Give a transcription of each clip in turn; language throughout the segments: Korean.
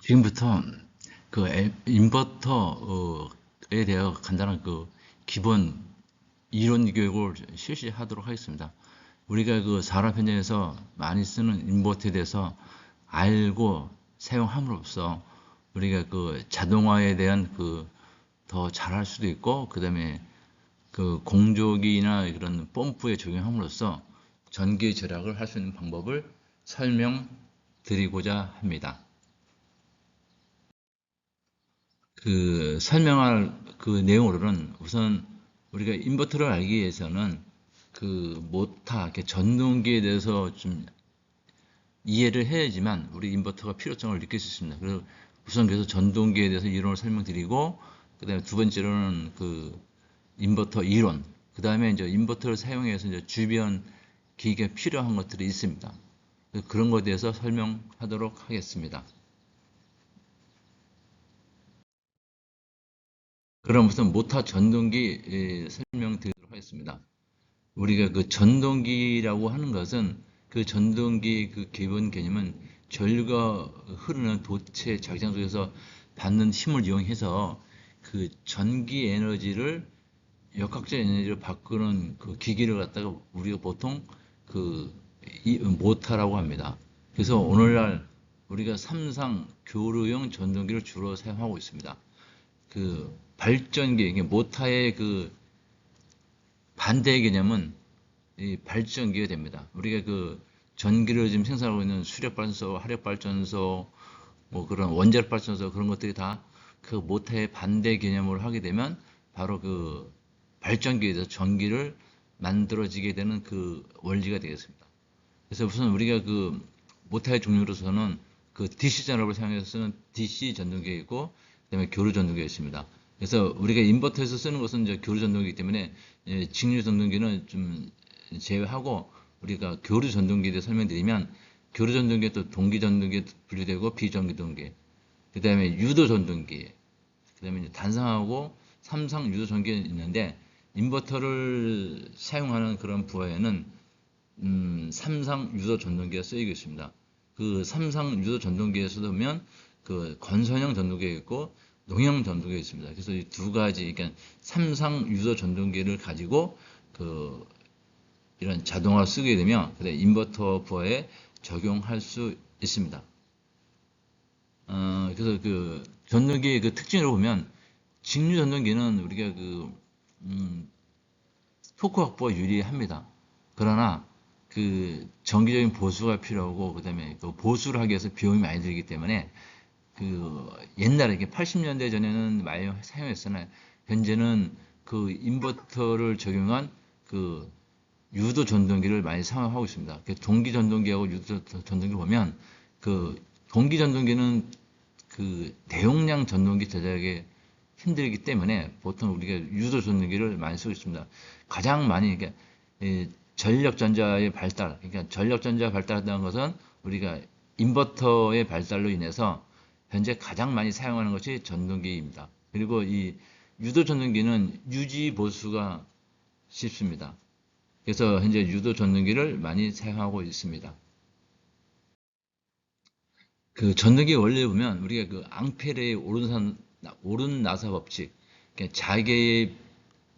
지금부터 인버터에 대해 간단한 기본 이론 교육을 실시하도록 하겠습니다. 우리가 산업 현장에서 많이 쓰는 인버터에 대해서 알고 사용함으로써 우리가 자동화에 대한 더 잘할 수도 있고, 그 다음에 공조기나 그런 펌프에 적용함으로써 전기 절약을 할 수 있는 방법을 설명드리고자 합니다. 설명할 내용으로는 우선 우리가 인버터를 알기 위해서는 모타, 전동기에 대해서 좀 이해를 해야지만 우리 인버터가 필요성을 느낄 수 있습니다. 그래서 전동기에 대해서 이론을 설명드리고, 그 다음에 두 번째로는 인버터 이론, 그 다음에 이제 인버터를 사용해서 이제 주변 기기가 필요한 것들이 있습니다. 그런 것에 대해서 설명하도록 하겠습니다. 그럼 우선 모타 전동기 설명드리도록 하겠습니다. 우리가 전동기라고 하는 것은 전동기 기본 개념은 전류가 흐르는 도체 자기장 속에서 받는 힘을 이용해서 전기 에너지를 역학적 에너지로 바꾸는 기기를 갖다가 우리가 보통 모타라고 합니다. 그래서 오늘날 우리가 삼상 교류용 전동기를 주로 사용하고 있습니다. 발전기, 모타의 반대의 개념은 이 발전기가 됩니다. 우리가 전기를 지금 생산하고 있는 수력발전소, 화력발전소, 뭐 그런 원자력발전소 그런 것들이 다 모타의 반대 개념으로 하게 되면 바로 발전기에서 전기를 만들어지게 되는 원리가 되겠습니다. 그래서 우선 우리가 모타의 종류로서는 DC 전압을 사용해서 쓰는 DC 전동기가 있고, 그다음에 교류 전동기가 있습니다. 그래서 우리가 인버터에서 쓰는 것은 이제 교류 전동기이기 때문에 직류 전동기는 좀 제외하고 우리가 교류 전동기에 대해 설명드리면, 교류 전동기에 또 동기 전동기에 분류되고 비전기 전동기, 그 다음에 유도 전동기, 그 다음에 단상하고 삼상 유도 전기가 있는데, 인버터를 사용하는 그런 부하에는 삼상 유도 전동기가 쓰이고 있습니다. 삼상 유도 전동기에서도 보면 건선형 전동기가 있고 농형 전동기가 있습니다. 그래서 이 두 가지, 그러니까 삼상 유도 전동기를 가지고 이런 자동화 쓰게 되면 인버터 부하에 적용할 수 있습니다. 그래서 전동기의 특징을 보면, 직류 전동기는 우리가 토크 확보가 유리합니다. 그러나 정기적인 보수가 필요하고, 그 다음에 보수를 하기 위해서 비용이 많이 들기 때문에 옛날에 80년대 전에는 많이 사용했으나 현재는 인버터를 적용한 유도 전동기를 많이 사용하고 있습니다. 동기 전동기하고 유도 전동기를 보면, 동기 전동기는 대용량 전동기 제작에 힘들기 때문에 보통 우리가 유도 전동기를 많이 쓰고 있습니다. 가장 많이 전력전자의 발달, 그러니까 전력전자 발달한다는 것은 우리가 인버터의 발달로 인해서 현재 가장 많이 사용하는 것이 전동기입니다. 그리고 이 유도 전동기는 유지 보수가 쉽습니다. 그래서 현재 유도 전동기를 많이 사용하고 있습니다. 전동기 원리를 보면 우리가 앙페르의 오른 나사 법칙, 그러니까 자개의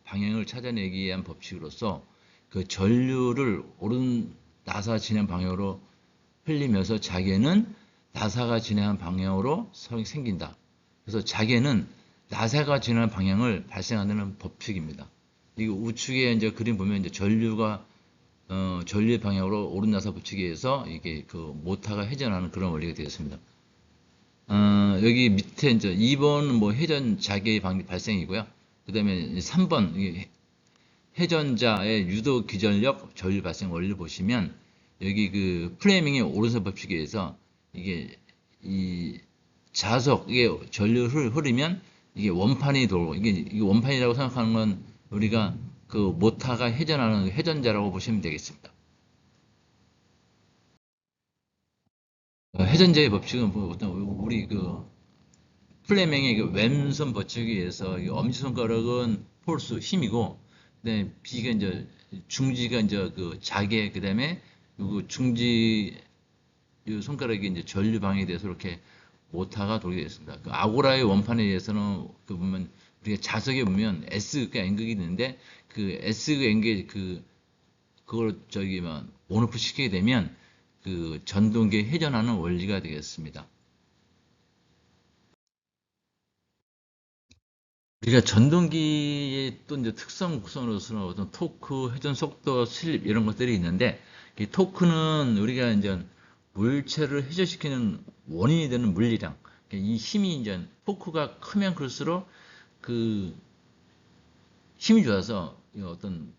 방향을 찾아내기 위한 법칙으로서 전류를 오른 나사 진행 방향으로 흘리면서 자개는 나사가 진행한 방향으로 생긴다. 그래서 자개는 나사가 진행한 방향을 발생하는 법칙입니다. 이거 우측에 이제 그림 보면 이제 전류가 전류의 방향으로 오른 나사 법칙에 의해서 이게 모타가 회전하는 그런 원리가 되었습니다. 여기 밑에 이제 2번은 뭐 회전 자개의 발생이고요. 그 다음에 3번 회전자의 유도 기전력 전류 발생 원리를 보시면, 여기 프레밍의 오른손 법칙에 의해서 이게 이 자석에 전류를 흐르면 이게 원판이 돌고, 이게 원판이라고 생각하는 건 우리가 모타가 회전하는 회전자라고 보시면 되겠습니다. 회전자의 법칙은 어떤 우리 플레밍의 왼손 법칙에 의해서 엄지손가락은 폴스 힘이고, 그다음에 B가 이제 중지가 이제 자개, 그다음에 중지 손가락이 이제 전류 방향에 대해서 이렇게 모타가 돌게 되었습니다. 그 아고라의 원판에 의해서는 그 보면 우리가 자석에 보면 S극과 N극이 있는데 그 S극 N극 그걸 뭐 온오프 시키게 되면 그 전동기에 회전하는 원리가 되겠습니다. 우리가 전동기의 또 이제 특성 구성으로서는 어떤 토크, 회전 속도, 슬립 이런 것들이 있는데 이 토크는 우리가 이제 물체를 회전시키는 원인이 되는 물리량, 이 힘이 이제 토크가 크면 클수록 그 힘이 좋아서 어떤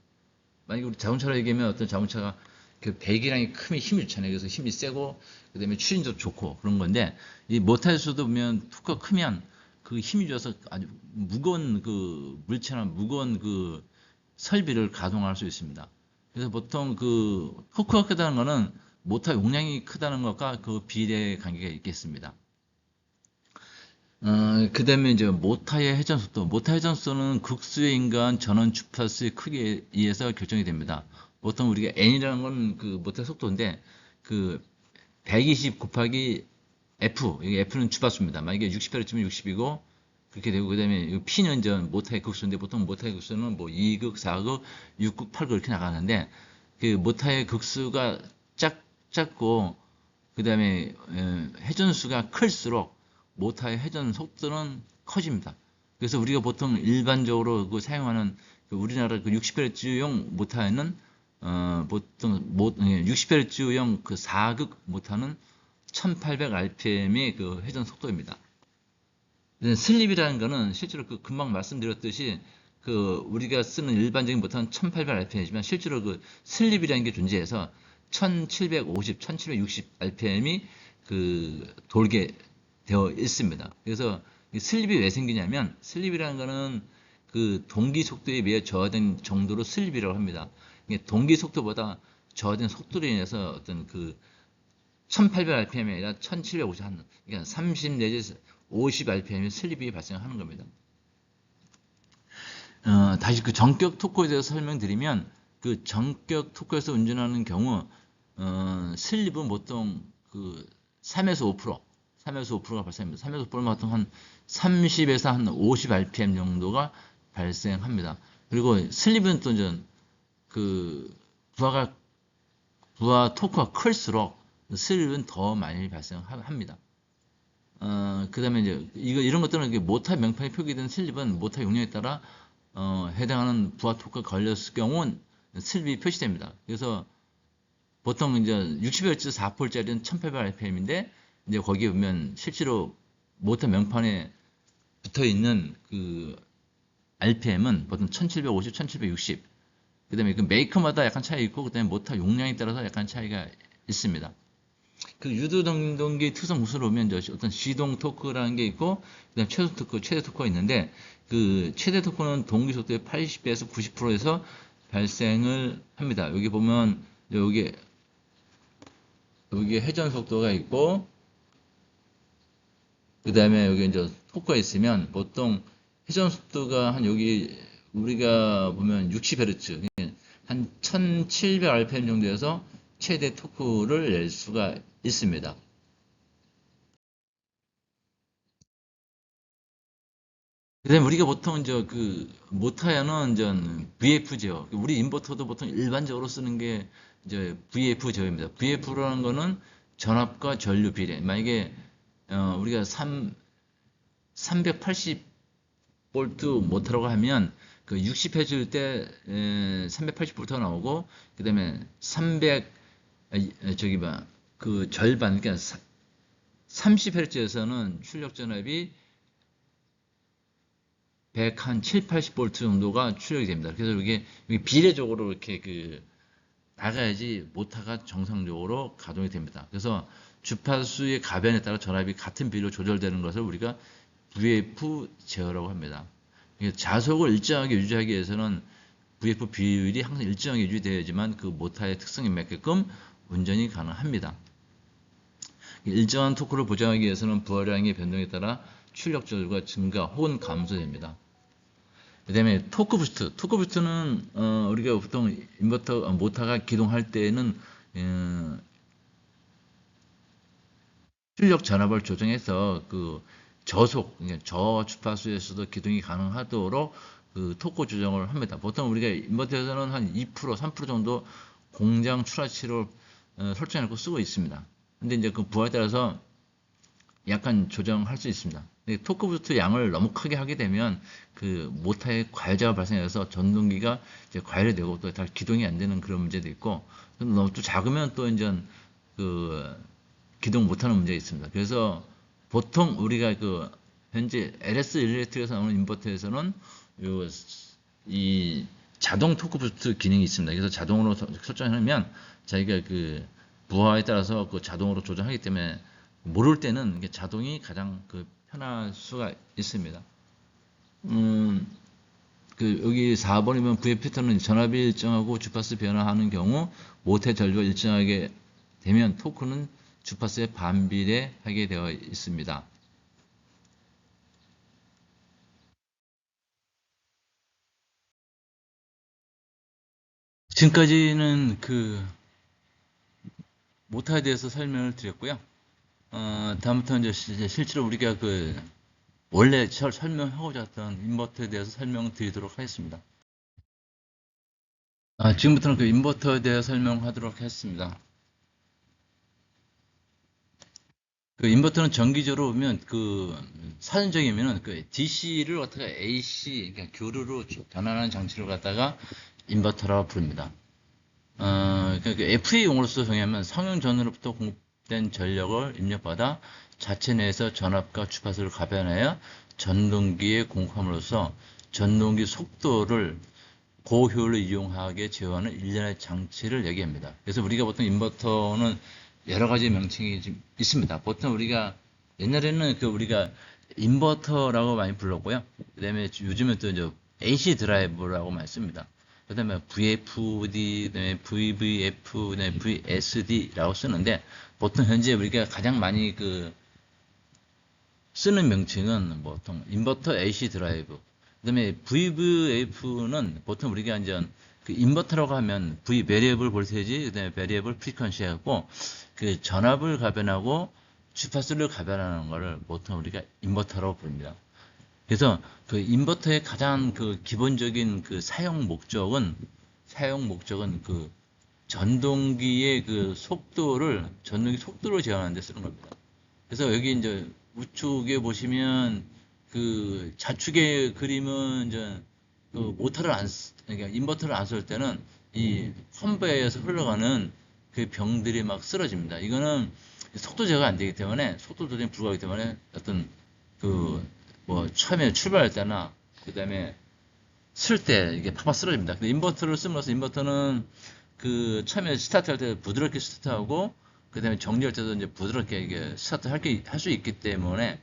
만약에 우리 자동차로 얘기하면 어떤 자동차가 그 배기량이 크면 힘이 좋잖아요. 그래서 힘이 세고 그다음에 추진도 좋고 그런 건데 이 모터에서도 보면 토크가 크면 그 힘이 좋아서 아주 무거운 그 물체나 무거운 그 설비를 가동할 수 있습니다. 그래서 보통 그 토크가 크다는 거는 모터 용량이 크다는 것과 그 비례 관계가 있겠습니다. 그 다음에 이제 모타의 회전 속도. 모타 회전 속도는 극수에 인간 전원 주파수의 크기에 의해서 결정이 됩니다. 보통 우리가 n이라는 건 그 모타 속도인데 그 120 곱하기 f, 이게 f는 주파수입니다. 만약에 60Hz면 60이고 그렇게 되고 그다음에 p는 이제 모타의 극수인데 보통 모타의 극수는 뭐 2극, 4극, 6극, 8극 이렇게 나가는데 그 모타의 극수가 작고 그다음에 회전수가 클수록 모터의 회전 속도는 커집니다. 그래서 우리가 보통 일반적으로 그 사용하는 그 우리나라 그 60Hz용 모터에는 보통 60Hz용 그 4극 모터는 1800rpm의 그 회전 속도입니다. 슬립이라는 거는 실제로 그 금방 말씀드렸듯이 그 우리가 쓰는 일반적인 모터는 1800rpm이지만 실제로 그 슬립이라는 게 존재해서 1750, 1760rpm이 그 돌게 되어 있습니다. 그래서 슬립이 왜 생기냐면 슬립이라는 거는 그 동기 속도에 비해 저하된 정도로 슬립이라고 합니다. 동기 속도보다 저하된 속도로 인해서 어떤 그 1800rpm이 아니라 1750 하는 그러니까 30 내지 50rpm의 슬립이 발생하는 겁니다. 다시 그 전격 토크에 대해서 설명드리면 그 전격 토크에서 운전하는 경우 슬립은 보통 그 3에서 5%, 3에서 5%가 발생합니다. 3에서 5%면 보통 한 30에서 한 50rpm 정도가 발생합니다. 그리고 슬립은 또 그 부하 토크가 클수록 슬립은 더 많이 발생합니다. 그 다음에 이제 이런 것들은 모터 명판에 표기된 슬립은 모터 용량에 따라 해당하는 부하 토크가 걸렸을 경우는 슬립이 표시됩니다. 그래서 보통 이제 60Hz 4폴짜리는 1800rpm인데 이제 거기에 보면 실제로 모터 명판에 붙어 있는 그 RPM은 보통 1750, 1760. 그 다음에 그 메이커마다 약간 차이 있고, 그 다음에 모터 용량에 따라서 약간 차이가 있습니다. 그 유도동기 특성 구조로 보면 어떤 시동 토크라는 게 있고, 그 다음에 최소 토크, 최대 토크가 있는데, 그 최대 토크는 동기 속도의 80배에서 90%에서 발생을 합니다. 여기 보면, 여기 회전 속도가 있고, 그 다음에 여기 이제 토크가 있으면 보통 회전 속도가 한 여기 우리가 보면 60Hz, 한 1700rpm 정도에서 최대 토크를 낼 수가 있습니다. 그다음에 우리가 보통 이제 그 모터에는 이제 VF 제어, 우리 인버터도 보통 일반적으로 쓰는 게 이제 VF 제어입니다. VF라는 거는 전압과 전류 비례. 만약에 우리가 380 볼트 모터라고 하면 그 60Hz일 때 380볼트가 나오고 그다음에 300 저기 그 절반 그러니까 30Hz에서는 출력 전압이 107, 80볼트 정도가 출력이 됩니다. 그래서 이게 비례적으로 이렇게 그 나가야지 모터가 정상적으로 가동이 됩니다. 그래서 주파수의 가변에 따라 전압이 같은 비율로 조절되는 것을 우리가 VF 제어라고 합니다. 자속을 일정하게 유지하기 위해서는 VF 비율이 항상 일정하게 유지되어야지만 그 모터의 특성에 맞게끔 운전이 가능합니다. 일정한 토크를 보장하기 위해서는 부하량의 변동에 따라 출력 저주가 증가 혹은 감소됩니다. 그 다음에 토크 부스트. 토크 부스트는 우리가 보통 인버터 모터가 기동할 때에는 출력 전압을 조정해서 그 저속, 그러니까 저주파수에서도 기동이 가능하도록 그 토크 조정을 합니다. 보통 우리가 인버터에서는 한 2%, 3% 정도 공장 출하치를 설정해놓고 쓰고 있습니다. 근데 이제 그 부하에 따라서 약간 조정할 수 있습니다. 토크 부스트 양을 너무 크게 하게 되면 그 모터에 과열자가 발생해서 전동기가 이제 과열이 되고 또 다 기동이 안 되는 그런 문제도 있고, 너무 또 작으면 또 이제 그 기동 못하는 문제가 있습니다. 그래서 보통 우리가 그 현재 LS 일렉트릭에서 나오는 인버터에서는 이 자동 토크 부스트 기능이 있습니다. 그래서 자동으로 설정하면 자기가 그 부하에 따라서 그 자동으로 조정하기 때문에 모를 때는 이게 자동이 가장 그 편할 수가 있습니다. 그 여기 4번이면 VF 패턴은 전압이 일정하고 주파수 변화하는 경우 모태 전류가 일정하게 되면 토크는 주파수에 반비례하게 되어 있습니다. 지금까지는 그 모터에 대해서 설명을 드렸고요. 다음부터 이제 실제로 우리가 그 원래 설명하고자 했던 인버터에 대해서 설명드리도록 하겠습니다. 지금부터는 그 인버터에 대해 설명하도록 하겠습니다. 그 인버터는 정기적으로 보면 그 사전적이면은 그 DC를 갖다가 AC, 그러니까 교류로 전환하는 장치를 갖다가 인버터라고 부릅니다. 그러니까 그 FA 용어로서 정의하면 상용 전으로부터 공급된 전력을 입력받아 자체 내에서 전압과 주파수를 가변하여 전동기에 공급함으로써 전동기 속도를 고효율로 이용하게 제어하는 일련의 장치를 얘기합니다. 그래서 우리가 보통 인버터는 여러 가지 명칭이 좀 있습니다. 보통 우리가 옛날에는 그 우리가 인버터라고 많이 불렀고요. 그다음에 요즘은 또 이제 AC 드라이버라고 많이 씁니다. 그다음에 VFD, 그다음에 VVF, 그다음에 VSD라고 쓰는데 보통 현재 우리가 가장 많이 그 쓰는 명칭은 보통 인버터 AC 드라이브. 그다음에 VVF는 보통 우리가 이제 그 인버터라고 하면 V 베리어블 볼테이지, 그다음에 베리어블 프리퀀시하고 그 전압을 가변하고 주파수를 가변하는 거를 보통 우리가 인버터라고 부릅니다. 그래서 그 인버터의 가장 그 기본적인 그 사용 목적은 그 전동기 속도를 제어하는 데 쓰는 겁니다. 그래서 여기 이제 우측에 보시면 그 좌측의 그림은 이제 그 모터를 그러니까 인버터를 안 쓸 때는 이 컨베이어에서 흘러가는 그 병들이 막 쓰러집니다. 이거는 속도 제어가 안 되기 때문에 속도 조정이 불가하기 때문에 어떤 그 뭐 처음에 출발할 때나 그 다음에 쓸 때 이게 팍팍 쓰러집니다. 근데 인버터를 씀으로써 인버터는 그 처음에 스타트할 때 부드럽게 스타트하고 그 다음에 정지할 때도 이제 부드럽게 이게 스타트 할 수 있기 때문에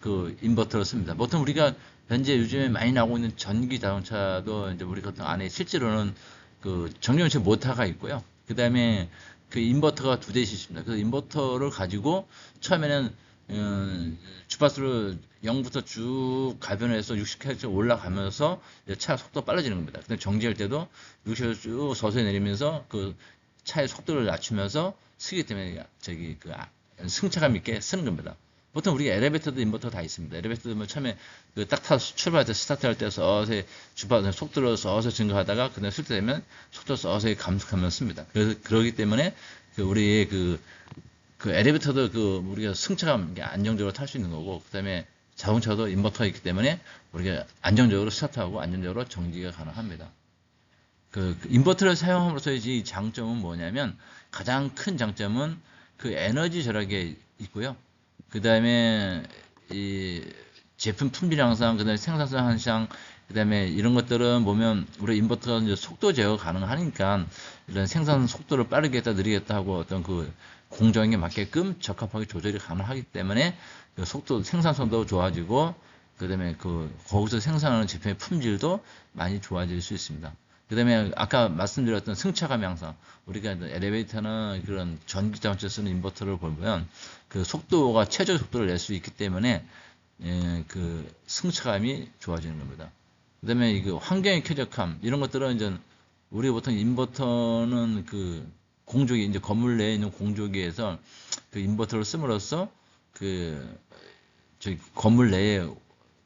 그 인버터를 씁니다. 보통 우리가 현재 요즘에 많이 나오고 있는 전기 자동차도 이제 우리 같은 안에 실제로는 그 정류장치 모터가 있고요. 그 다음에 그 인버터가 두 대씩 있습니다. 그래서 인버터를 가지고 처음에는 주파수를 0부터 쭉 가변해서 60Hz 올라가면서 차 속도가 빨라지는 겁니다. 근데 정지할 때도 60Hz 쭉 서서히 내리면서 그 차의 속도를 낮추면서 쓰기 때문에 그 승차감 있게 쓰는 겁니다. 보통 우리가 엘리베이터도 인버터 다 있습니다. 엘리베이터도 뭐 처음에 그 딱 타서 출발할 때 스타트할 때 서서히 주파수 속도를 서서히 증가하다가 그다음에 쓸 때 되면 속도 서서히 감속하면 씁니다. 그래서 그러기 때문에 그 우리의 그 엘리베이터도 그 우리가 승차감 안정적으로 탈 수 있는 거고 그다음에 자동차도 인버터가 있기 때문에 우리가 안정적으로 스타트하고 안정적으로 정지가 가능합니다. 그 인버터를 사용함으로써 이 장점은 뭐냐면 가장 큰 장점은 그 에너지 절약에 있고요. 그 다음에 이 제품 품질 향상, 그 다음에 생산성 향상, 그 다음에 이런 것들은 보면 우리 인버터가 이제 속도 제어가 가능하니까 이런 생산 속도를 빠르게 했다 느리겠다 하고 어떤 그 공정에 맞게끔 적합하게 조절이 가능하기 때문에 그 속도 생산성도 좋아지고 그 다음에 그 거기서 생산하는 제품의 품질도 많이 좋아질 수 있습니다. 그 다음에 아까 말씀드렸던 승차감 향상, 우리가 엘리베이터나 그런 전기 자동차 쓰는 인버터를 보면 그 속도가 최저 속도를 낼 수 있기 때문에 그 승차감이 좋아지는 겁니다. 그 다음에 그 환경의 쾌적함 이런 것들은 이제 우리 보통 인버터는 그 공조기, 이제 건물 내에 있는 공조기에서 그 인버터를 씀으로써 그 저기 건물 내에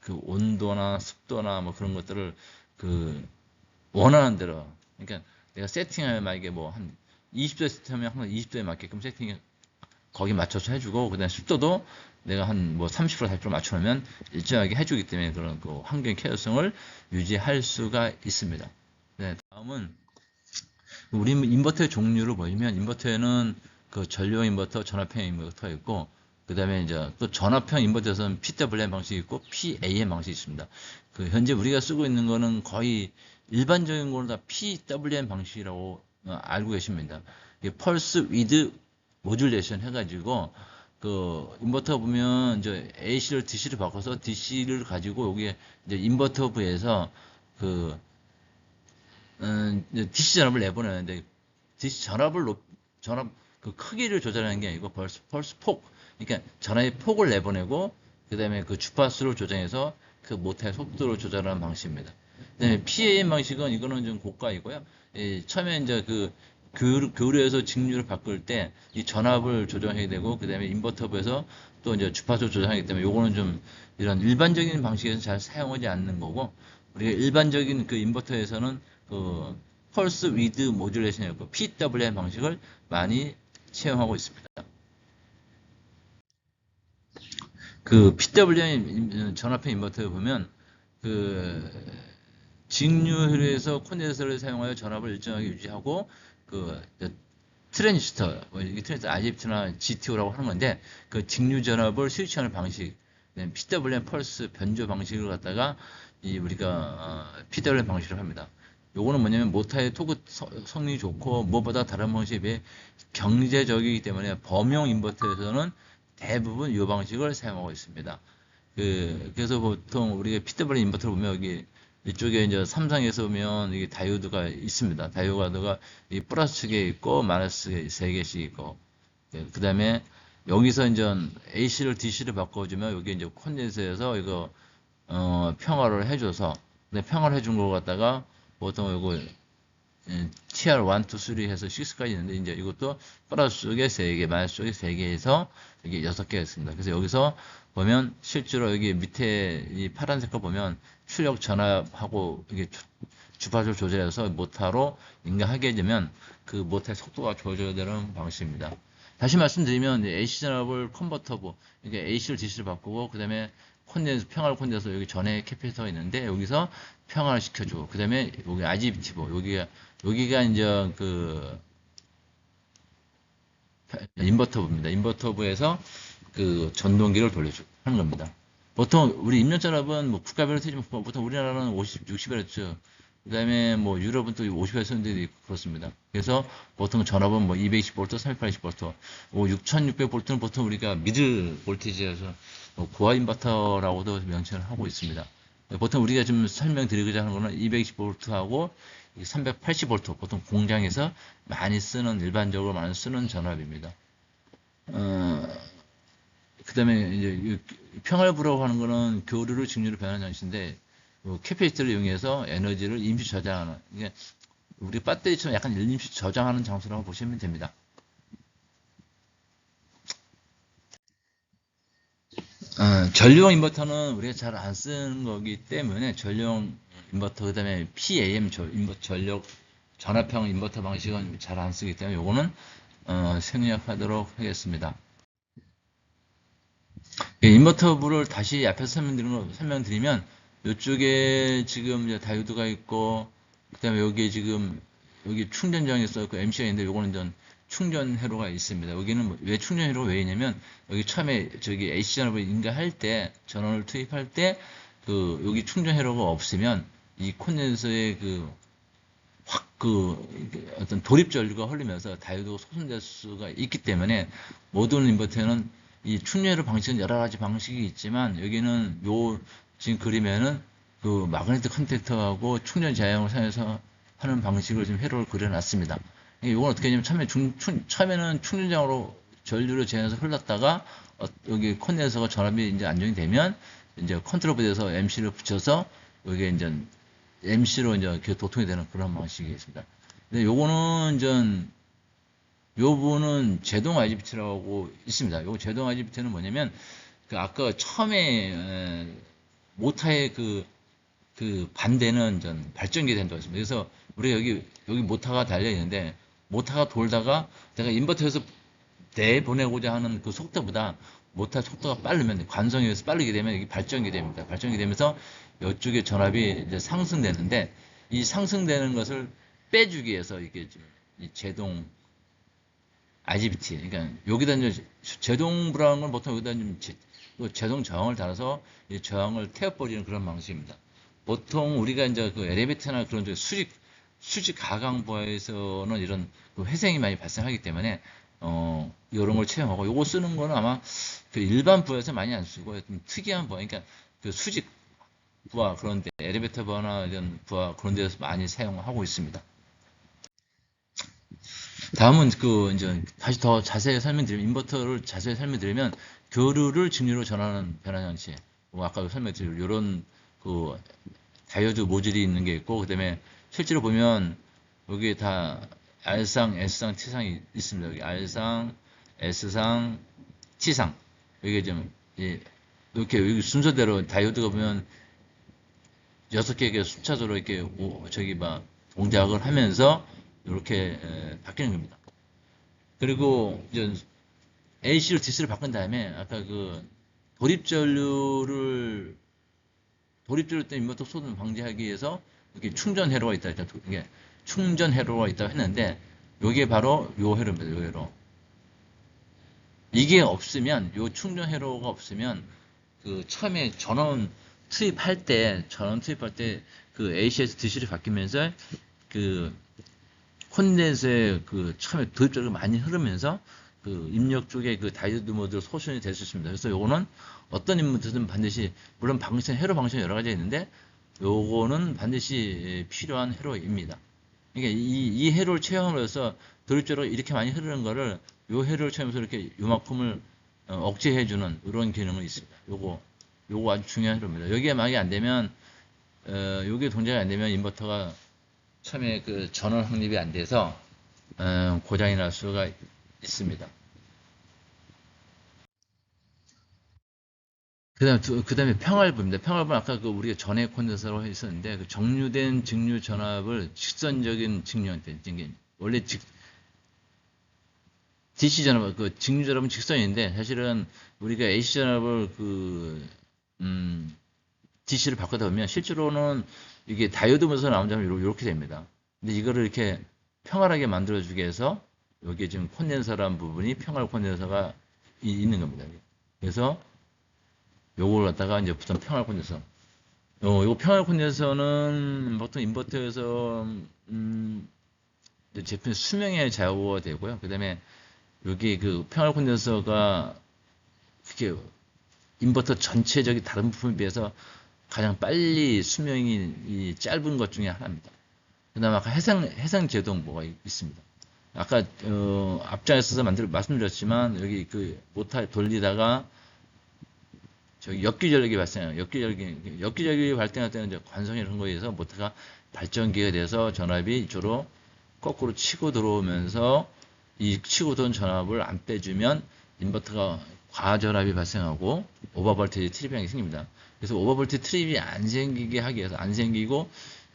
그 온도나 습도나 뭐 그런 것들을 그 원하는 대로, 그러니까 내가 세팅하면 만약에 뭐 한 20도에 세팅하면 항상 20도에 맞게끔 세팅해 거기 맞춰서 해주고, 그다음에 습도도 내가 한 뭐 30% 40% 맞춰놓으면 일정하게 해주기 때문에 그런 그 환경 쾌적성을 유지할 수가 있습니다. 네, 다음은 우리 인버터의 종류를 보시면, 인버터에는 그 전류형 인버터, 전압형 인버터가 있고, 그 다음에 이제 또 전압형 인버터에서는 PWM 방식이 있고 PAM 방식이 있습니다. 그 현재 우리가 쓰고 있는 거는 거의 일반적인 거는 다 PWM 방식이라고 알고 계십니다. 펄스 위드 모듈레이션 해가지고 그 인버터 보면 이제 AC를 DC를 바꿔서 DC를 가지고 여기에 이제 인버터부에서 그 DC 전압을 내보내는데, DC 전압 그 크기를 조절하는 게 아니고 펄스 폭, 그러니까 전압의 폭을 내보내고 그 다음에 그 주파수를 조정해서 그 모터의 속도를 조절하는 방식입니다. 그다음에 PAM 방식은 이거는 좀 고가이고요. 처음에 이제 그 교류에서 직류를 바꿀 때 이 전압을 조정해야 되고, 그 다음에 인버터부에서 또 이제 주파수 조정하기 때문에 요거는 좀 이런 일반적인 방식에서 잘 사용하지 않는 거고, 우리가 일반적인 그 인버터에서는 그 펄스 위드 모듈레이션이었고 PWM 방식을 많이 채용하고 있습니다. 그 PWM 전압형 인버터에 보면 그 직류회로에서 콘덴서를 사용하여 전압을 일정하게 유지하고, 그 트랜지스터, 이게 트랜지스터 IGBT나 GTO라고 하는 건데, 그 직류 전압을 스위치하는 방식, PWM 펄스 변조 방식을 갖다가 우리가 PWM 방식을 합니다. 요거는 뭐냐면 모터의 토크 성능이 좋고 무엇보다 다른 방식에 비해 경제적이기 때문에 범용 인버터에서는 대부분 이 방식을 사용하고 있습니다. 그래서 보통 우리가 PWM 인버터를 보면 여기 이쪽에 이제 삼성에서 보면 이게 다이오드가 있습니다. 다이오드가 이 플러스 측에 있고 마이너스 3개씩 있고, 그 다음에 여기서 이제 AC를 DC를 바꿔주면 여기 이제 콘덴서에서 이거 평화를 해줘서, 근데 평화를 해준 걸 갖다가 보통 이거 TR1, 2, 3 해서 6까지 있는데, 이제 이것도 플러스 쪽에 3개, 마이너스 쪽에 3개 해서 이게 6개가 있습니다. 그래서 여기서 보면 실제로 여기 밑에 이 파란색 거 보면 출력 전압하고 이게 주파수를 조절해서 모터로 인가하게 되면 그 모터의 속도가 조절되는 방식입니다. 다시 말씀드리면 AC 전압을 컨버터부, 이게 AC를 DC를 바꾸고, 그 다음에 평화를 콘덴서 여기 전에 캐피터가 있는데 여기서 평화를 시켜주고, 그 다음에 여기 RGBT부, 여기가 이제 그 인버터부입니다. 인버터부에서 그 전동기를 돌려주고 하는 겁니다. 보통 우리 입력 전압은 뭐 국가별로 틀리지만 보통 우리나라는 60Hz, 그 다음에 뭐 유럽은 또 50Hz 쓰는 데도 있고 그렇습니다. 그래서 보통 전압은 뭐 220V, 380V, 뭐 6600V는 보통 우리가 미들 볼티지에서 뭐 고화 인버터라고도 명칭을 하고 있습니다. 보통 우리가 좀 설명드리고자 하는 거는 220V하고 380V, 보통 공장에서 많이 쓰는, 일반적으로 많이 쓰는 전압입니다. 그 다음에 이제 평활부라고 하는 거는 교류를 직류로 변하는 장치인데, 캐패시티를 이용해서 에너지를 임시 저장하는, 이게 우리 배터리처럼 약간 임시 저장하는 장소라고 보시면 됩니다. 전류용 인버터는 우리가 잘 안 쓰는 거기 때문에 전류용 인버터, 그 다음에 PAM 전압형 인버터 방식은 잘 안 쓰기 때문에 요거는 생략하도록 하겠습니다. 인버터부를 다시 앞에서 설명드리면 이쪽에 지금 이제 다이오드가 있고, 그 다음에 여기 지금 여기 충전장이 있어 그 MC가 있는데 요거는 전 충전 회로가 있습니다. 여기는 왜 충전 회로가 왜 있냐면, 여기 처음에 저기 AC 전압을 인가할 때, 전원을 투입할 때 그 여기 충전 회로가 없으면 이 콘덴서의 그 어떤 돌입 전류가 흐르면서 다이오드가 소진될 수가 있기 때문에, 모든 인버터는 이 충전 회로 방식은 여러 가지 방식이 있지만, 여기는 요 지금 그림에는 그 마그네틱 컨택터하고 충전 자양을 사용해서 하는 방식을 지금 회로를 그려놨습니다. 이건 어떻게 하냐면, 처음에는 충전장으로 전류를 제어해서 흘렀다가 여기 콘덴서가 전압이 이제 안정이 되면 이제 컨트롤 보드에서 MC를 붙여서 여기 이제 MC로 이제 도통이 되는 그런 방식이겠습니다. 근데 요거는 이제 요 부분은 제동 IGBT라고 있습니다. 요 제동 IGBT는 뭐냐면 그 아까 처음에 모타의 그 반대는 전 발전기 된다고 했습니다. 그래서 우리가 여기 모타가 달려 있는데 모타가 돌다가 내가 인버터에서 내보내고자 하는 그 속도보다 모타 속도가 빠르면 관성에 의해서 빠르게 되면 이게 발전기 됩니다. 발전기 되면서 이쪽에 전압이 이제 상승되는데 이 상승되는 것을 빼주기 위해서 이게 이 제동 IGBT 그러니까 여기다 이제 제동 불안을 보통 여기다 좀 제동 저항을 달아서 이 저항을 태워버리는 그런 방식입니다. 보통 우리가 이제 그 엘리베이터나 그런 수직 가강부에서는 이런 그 회생이 많이 발생하기 때문에 이런 걸 채용하고 요거 쓰는 거는 아마 그 일반 부에서 많이 안 쓰고 좀 특이한 부 그러니까 그 수직 부하 그런데 엘리베이터 부하나 이런 부하 그런 데서 많이 사용하고 있습니다. 다음은 그 이제 다시 더 자세히 설명드리면 인버터를 자세히 설명드리면 교류를 직류로 전하는 변환 장치. 뭐 아까 설명드린 이런 그 다이오드 모듈이 있는 게 있고 그다음에 실제로 보면 여기에 다 R상, S상, T상이 있습니다. 여기 R상, S상, T상. 여기 좀 이렇게 여기 순서대로 다이오드가 보면 6개의 숫자적으로 이렇게 저기 막 동작을 하면서 이렇게 바뀌는 겁니다. 그리고 이제 AC로 DC를 바꾼 다음에 아까 그 도립전류 때 인버터 소든 방지하기 위해서 이렇게 충전 회로가 있다. 이게 충전 회로가 있다고 했는데 이게 바로 요 회로입니다. 요 회로. 이게 없으면 요 충전 회로가 없으면 그 처음에 전원 투입할 때 그 AC에서 DC를 바뀌면서 그 콘덴서에 그 처음에 도입적으로 많이 흐르면서 그 입력 쪽에 그 다이오드 모드로 소션이 될 수 있습니다. 그래서 요거는 어떤 인버터든 반드시 물론 방식 회로 방식은 여러 가지 있는데 요거는 반드시 필요한 회로입니다. 그러니까 이 회로를 채용함으로써 도입적으로 이렇게 많이 흐르는 거를 요 회로를 채우면서 이렇게 요만큼을 억제해주는 이런 기능이 있습니다. 요거 아주 중요한 회로입니다. 여기에 만약에 안 되면 요게 동작이 안 되면 인버터가 처음에 그 전원 확립이 안 돼서 고장이 날 수가 있습니다. 그다음에 평활부입니다. 평활부는 아까 그 우리가 전해 콘덴서로 했었는데 그 정류된 직류 전압을 직선적인 직류한테 원래 DC 전압 그 직류 전압은 직선인데 사실은 우리가 AC 전압을 DC를 바꾸다 보면 실제로는 이게 다이오드면서 나온 점이 이렇게 됩니다. 근데 이거를 이렇게 평활하게 만들어주기 위해서 여기 지금 콘덴서라는 부분이 평활 콘덴서가 있는 겁니다. 그래서 요걸 갖다가 이제 부산 평활 콘덴서. 요 평활 콘덴서는 보통 인버터에서 제품 수명에 좌우가 되고요. 그다음에 여기 그 평활 콘덴서가 그게 인버터 전체적인 다른 부품에 비해서 가장 빨리 수명이 짧은 것 중에 하나입니다. 그다음에 아까 해상 제동부가 있습니다. 아까 앞장에서 말씀드렸지만 여기 그 모터 돌리다가 저기 역기전력이 발생해요. 역기전력이 발생할 때는 이제 관성이 이런 거에 의해서 모터가 발전기가 돼서 전압이 이쪽으로 거꾸로 치고 들어오면서 이 치고 들어온 전압을 안 빼주면 인버터가 과전압이 발생하고 오버볼테이지 트립이 생깁니다. 그래서 오버볼테이지 트립이 안 생기게 하기 위해서 안 생기고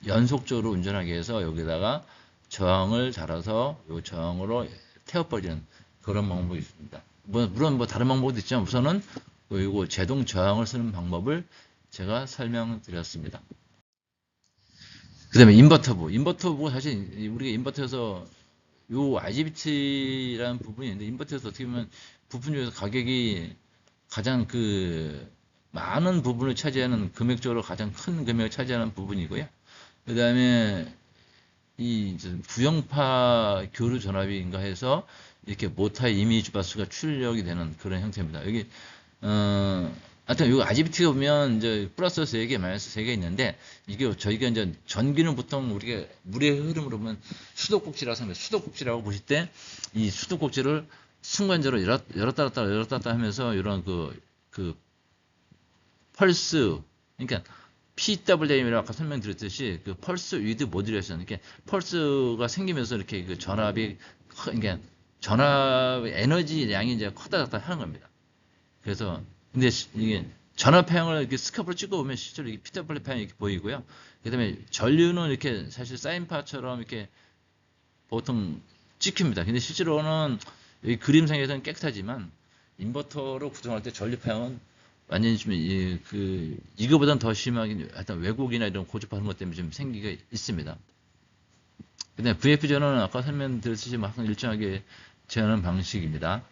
연속적으로 운전하기 위해서 여기다가 저항을 달아서 이 저항으로 태워버리는 그런 방법이 있습니다. 물론 다른 방법도 있지만 우선은 이거 제동 저항을 쓰는 방법을 제가 설명드렸습니다. 그 다음에 인버터부 사실 우리가 인버터에서 요 IGBT라는 부분이 있는데 인버터에서 어떻게 보면 부품 중에서 가격이 가장 그 많은 부분을 차지하는 금액적으로 가장 큰 금액을 차지하는 부분이고요. 그 다음에 이 부형파 교류 전압인가 해서 이렇게 모타의 이미지 바스가 출력이 되는 그런 형태입니다. 여기 하여튼 요 IGBT가 보면 이제 플러스 3개, 마이너스 3개 있는데 이게 저희가 이제 전기는 보통 우리가 물의 흐름으로 보면 수도꼭지라고 합니다. 수도꼭지라고 보실 때 이 수도꼭지를 순간적으로 열었다 닫았다 하면서 이런 그 펄스 그러니까 PWM이라고 아까 설명드렸듯이 그 펄스 위드 모듈레이션 이렇게 펄스가 생기면서 이렇게 그 전압이 그러니까 전압 에너지량이 이제 커다 작다 하는 겁니다. 그래서 근데 이게 전압형을 이렇게 스카프로 찍어보면 실제로 이게 피터블랙 파형이 이렇게 보이고요. 그다음에 전류는 이렇게 사실 사인파처럼 이렇게 보통 찍힙니다. 근데 실제로는 이 그림상에서는 깨끗하지만 인버터로 구동할 때 전류 파형은 완전히 좀 이거보다는 더 심하게 어떤 왜곡이나 이런 고주파 그런 것 때문에 좀 생기가 있습니다. 근데 VF 제어는 아까 설명드렸듯이 항상 일정하게 제어하는 방식입니다.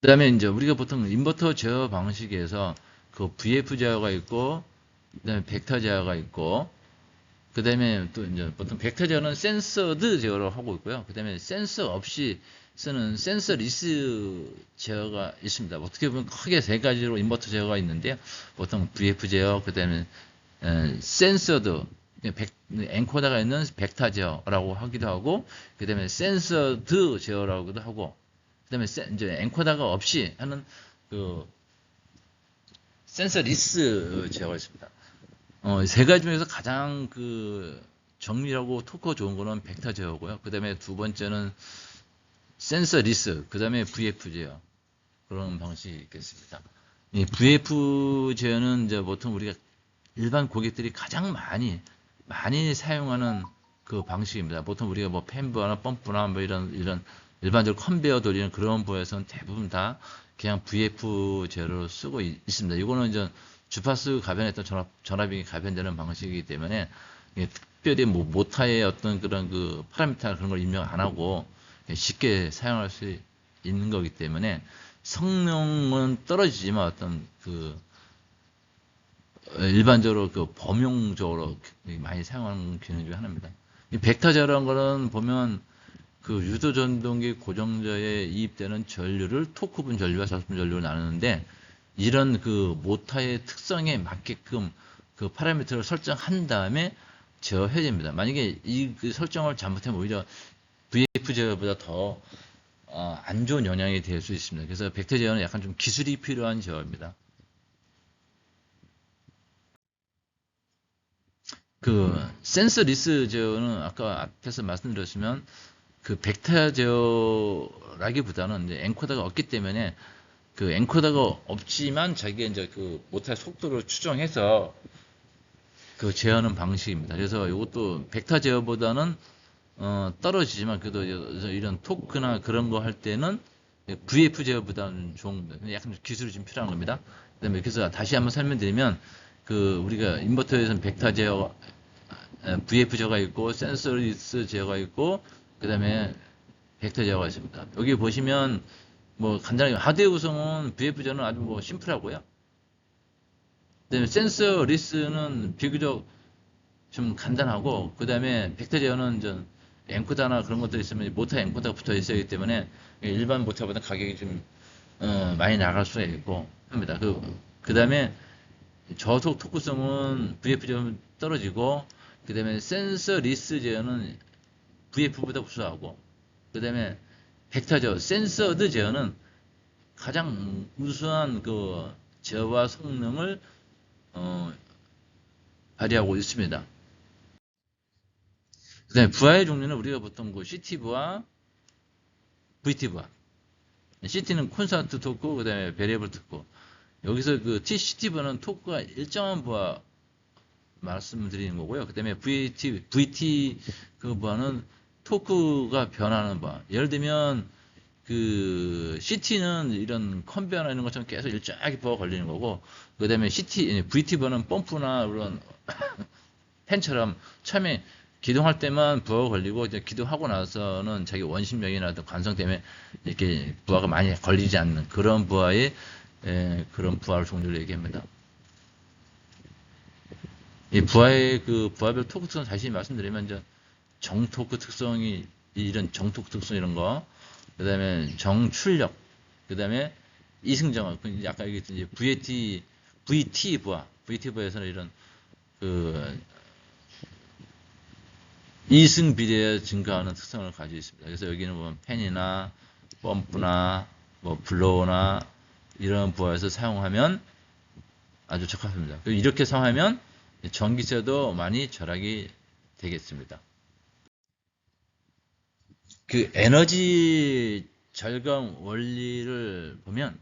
그다음에 이제 우리가 보통 인버터 제어 방식에서 그 VF 제어가 있고, 그다음에 벡터 제어가 있고, 그다음에 또 이제 보통 벡터 제어는 센서드 제어로 하고 있고요. 그다음에 센서 없이 쓰는 센서리스 제어가 있습니다. 어떻게 보면 크게 세 가지로 인버터 제어가 있는데요. 보통 VF 제어, 그다음에 센서드, 엔코더가 있는 벡터 제어라고 하기도 하고, 그다음에 센서드 제어라고도 하고, 그다음에 이제 엔코더가 없이 하는 그 센서리스 제어가 있습니다. 세 가지 중에서 가장 그 정밀하고 토크가 좋은 거는 벡터 제어고요. 그다음에 두 번째는 센서리스, 그다음에 VF 제어 그런 방식이 있겠습니다. 이 VF 제어는 이제 보통 우리가 일반 고객들이 가장 많이 사용하는 그 방식입니다. 보통 우리가 뭐 팬부나 펌프나 뭐 이런 일반적으로 컨베어 돌리는 그런 부에서는 대부분 다 그냥 VF 제어로 쓰고 있습니다. 이거는 이제 주파수 가변했던 전압이 가변되는 방식이기 때문에 특별히 뭐 모타의 어떤 그런 그 파라미터 그런 걸 입력 안 하고 쉽게 사용할 수 있는 거기 때문에 성능은 떨어지지만 어떤 그 일반적으로 그 범용적으로 많이 사용하는 기능 중 하나입니다. 이 벡터 제어라는 거는 보면 그 유도 전동기 고정자에 이입되는 전류를 토크분 전류와 저속분 전류로 나누는데 이런 그 모터의 특성에 맞게끔 그 파라미터를 설정한 다음에 제어해야 됩니다. 만약에 그 설정을 잘못하면 오히려 VF 제어보다 더 안 좋은 영향이 될 수 있습니다. 그래서 벡터 제어는 약간 좀 기술이 필요한 제어입니다. 그 센서리스 제어는 아까 앞에서 말씀드렸지만 그 벡터 제어라기보다는 이제 엔코더가 없기 때문에 그 엔코더가 없지만 자기가 이제 그 모터의 속도를 추정해서 그 제어하는 방식입니다. 그래서 이것도 벡터 제어보다는 떨어지지만 그래도 이런 토크나 그런 거 할 때는 VF 제어보다는 좋은 겁니다. 약간 기술이 좀 필요한 겁니다. 그다음에 그래서 다시 한번 설명드리면 그 우리가 인버터에서는 벡터 제어, VF 제어가 있고 센서리스 제어가 있고 그다음에 벡터 제어가 있습니다. 여기 보시면 뭐 간단하게 하드웨어 구성은 VF 제어는 아주 뭐 심플하고요. 그다음에 센서리스는 비교적 좀 간단하고 그다음에 벡터 제어는 좀 엔코더나 그런 것들이 있으면 모터 엔코더가 붙어 있어야 하기 때문에 일반 모터보다 가격이 좀 많이 나갈 수가 있고 합니다. 그다음에 저속 토크성은 VF 제어는 떨어지고 그다음에 센서리스 제어는 VF보다 우수하고 그다음에 벡터 제어, 센서드 제어는 가장 우수한 그 제어와 성능을 발휘하고 있습니다. 그다음에 부하의 종류는 우리가 보통 그 CT부하, VT부하. CT는 콘스턴트 토크, 그다음에 베리어블 토크. 여기서 그 CT부하는 토크가 일정한 부하 말씀드리는 거고요. 그다음에 VT 그 부하는 토크가 변하는 부하. 예를 들면 그 CT는 이런 컨베어나 이런 것처럼 계속 일정하게 부하가 걸리는 거고, 그다음에 VT 부하는 펌프나 그런 팬처럼 처음에 기동할 때만 부하가 걸리고 이제 기동하고 나서는 자기 원심력이나 관성 때문에 이렇게 부하가 많이 걸리지 않는 그런 부하의 그런 부하 종류를 얘기합니다. 이 부하의 그 부하별 토크 특성 다시 말씀드리면 이제 정토크 특성이 이런 정토크 특성 이런 거, 그다음에 정출력, 그다음에 이승정화, 아까 얘기했던 이제 VT 부하에서는 이런 그 이승 비례 증가하는 특성을 가지고 있습니다. 그래서 여기는 보면 팬이나 펌프나 뭐 블로어나 이런 부하에서 사용하면 아주 적합합니다. 이렇게 사용하면 전기세도 많이 절약이 되겠습니다. 그 에너지 절감 원리를 보면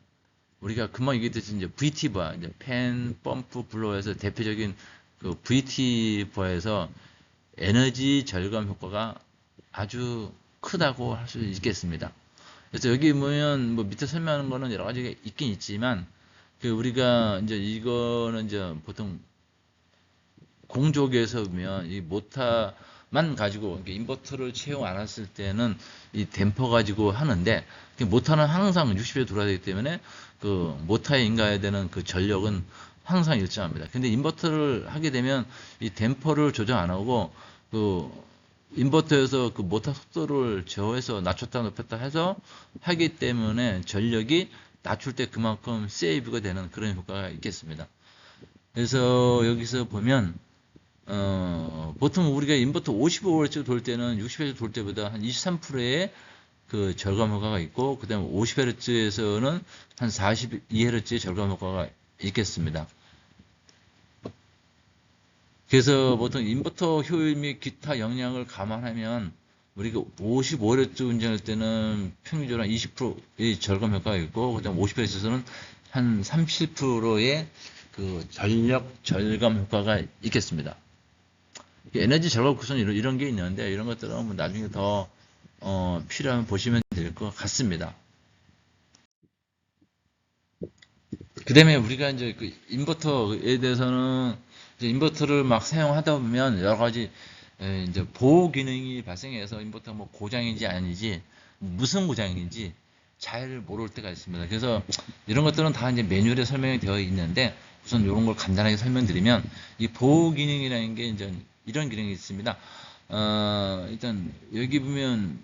우리가 금방 얘기했듯이 이제 VT바, 이제 팬, 펌프, 블로어에서 대표적인 그 VT바에서 에너지 절감 효과가 아주 크다고 할 수 있겠습니다. 그래서 여기 보면 뭐 밑에 설명하는 거는 여러 가지가 있긴 있지만 그 우리가 이제 이거는 이제 보통 공조기에서 보면 이 모터만 가지고 인버터를 채용 안 했을 때는 이 댐퍼 가지고 하는데 모터는 항상 60에 돌아야 되기 때문에 그 모터에 인가해야 되는 그 전력은 항상 일정합니다. 근데 인버터를 하게 되면 이 댐퍼를 조정 안 하고 그 인버터에서 그 모터 속도를 제어해서 낮췄다 높였다 해서 하기 때문에 전력이 낮출 때 그만큼 세이브가 되는 그런 효과가 있겠습니다. 그래서 여기서 보면 보통 우리가 인버터 55Hz 돌 때는 60Hz 돌 때보다 한 23%의 그 절감 효과가 있고, 그 다음에 50Hz에서는 한 42Hz의 절감 효과가 있겠습니다. 그래서 보통 인버터 효율 및 기타 영향을 감안하면 우리가 55Hz 운전할 때는 평균적으로 한 20%의 절감 효과가 있고, 그 다음에 50Hz에서는 한 37%의 그 전력 절감 효과가 있겠습니다. 에너지 절감 구성 이런 게 있는데 이런 것들은 뭐 나중에 더 필요하면 보시면 될 것 같습니다. 그 다음에 우리가 이제 그 인버터에 대해서는 이제 인버터를 막 사용하다 보면 여러 가지 이제 보호 기능이 발생해서 인버터 뭐 고장인지 아닌지 무슨 고장인지 잘 모를 때가 있습니다. 그래서 이런 것들은 다 이제 매뉴얼에 설명이 되어 있는데 우선 이런 걸 간단하게 설명드리면 이 보호 기능이라는 게 이제 이런 기능이 있습니다. 일단 여기 보면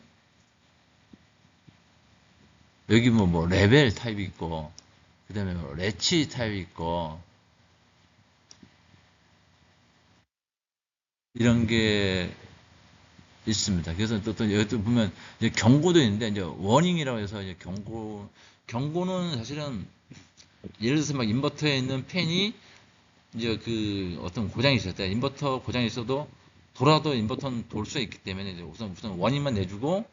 여기 뭐 레벨 타입이 있고 그 다음에 뭐 레치 타입이 있고 이런 게 있습니다. 그래서 또 여기 또 보면 이제 경고도 있는데 이제 워닝이라고 해서 이제 경고는 사실은 예를 들어서 막 인버터에 있는 팬이 이제 그 어떤 고장이 있을 때 인버터 고장이 있어도 돌아도 인버터는 돌 수 있기 때문에 이제 우선 원인만 내주고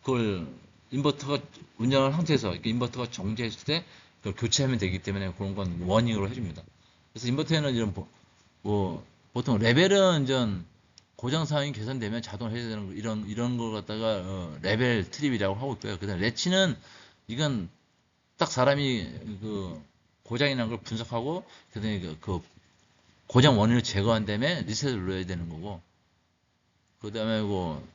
그걸 인버터가 운영한 상태에서 인버터가 정지했을 때 그걸 교체하면 되기 때문에 그런 건 워닝으로 해줍니다. 그래서 인버터에는 이런 뭐 보통 레벨은 전 고장 사항이 개선되면 자동으로 해야 되는 이런 걸 갖다가 레벨 트립이라고 하고 있고요. 그다음 레치는 이건 딱 사람이 그 고장이 난 걸 분석하고 그다음에 그 고장 원인을 제거한 다음에 리셋을 눌러야 되는 거고 그다음에 뭐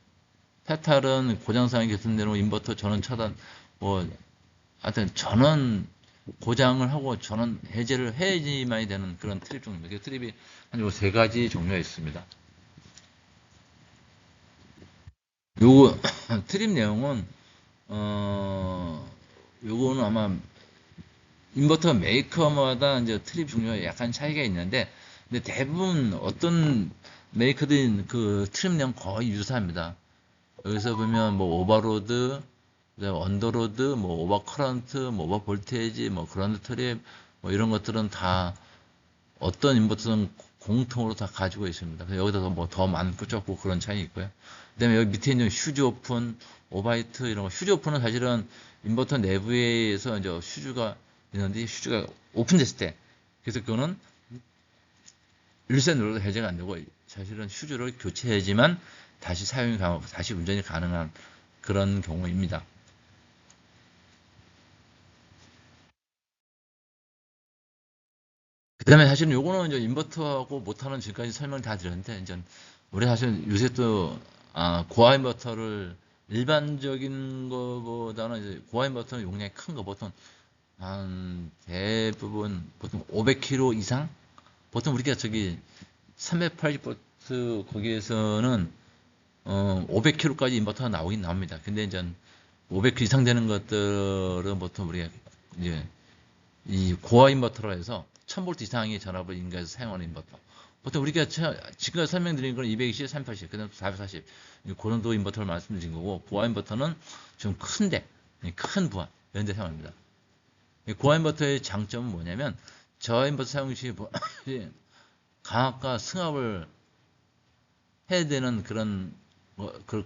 페탈은 고장 사항이 개선되는 인버터 전원 차단 뭐 하여튼 전원 고장을 하고 전원 해제를 해야지만이 되는 그런 트립 종류입니다. 그 트립이 한 요 세 가지 종류가 있습니다. 요 트립 내용은 요거는 아마 인버터 메이커마다 이제 트립 종류가 약간 차이가 있는데 근데 대부분 어떤 메이커든 그 트립 내용 거의 유사합니다. 여기서 보면 뭐 오버로드, 언더로드, 뭐 오버커런트, 뭐 오버볼테이지, 뭐 그라운드 트립 뭐 이런 것들은 다 어떤 인버터는 공통으로 다 가지고 있습니다. 그래서 여기다 뭐 더 많고 적고 그런 차이 있고요. 그다음에 여기 밑에 있는 휴즈 오픈, 오바이트 이런 거. 휴즈 오픈은 사실은 인버터 내부에서 이제 휴즈가 있는데 휴즈가 오픈됐을 때 그래서 그거는 일세 눌러도 해제가 안 되고 사실은 휴즈를 교체해야지만 다시 사용이 가능하고 다시 운전이 가능한 그런 경우입니다. 그 다음에 사실은 요거는 이제 인버터하고 모터는 지금까지 설명 다 드렸는데, 이제 우리 사실 요새 또, 고화 인버터를 일반적인 거보다는 이제 고화 인버터는 용량이 큰 거, 보통 한 대부분 보통 500kW 이상? 보통 우리가 저기 380V 거기에서는 500kW까지 인버터가 나오긴 나옵니다. 근데 이제 500kW 이상 되는 것들은 보통 우리가 이제 이 고화 인버터로 해서 1000V 이상의 전압을 인가해서 사용하는 인버터. 보통 우리가 지금 설명드린 건 220, 380, 그다음 440. 그런 도 인버터를 말씀드린 거고, 고화 인버터는 좀 큰데, 큰 부하, 이런 데 사용합니다. 고화 인버터의 장점은 뭐냐면, 저하 인버터 사용 시 강압과 승합을 해야 되는 그런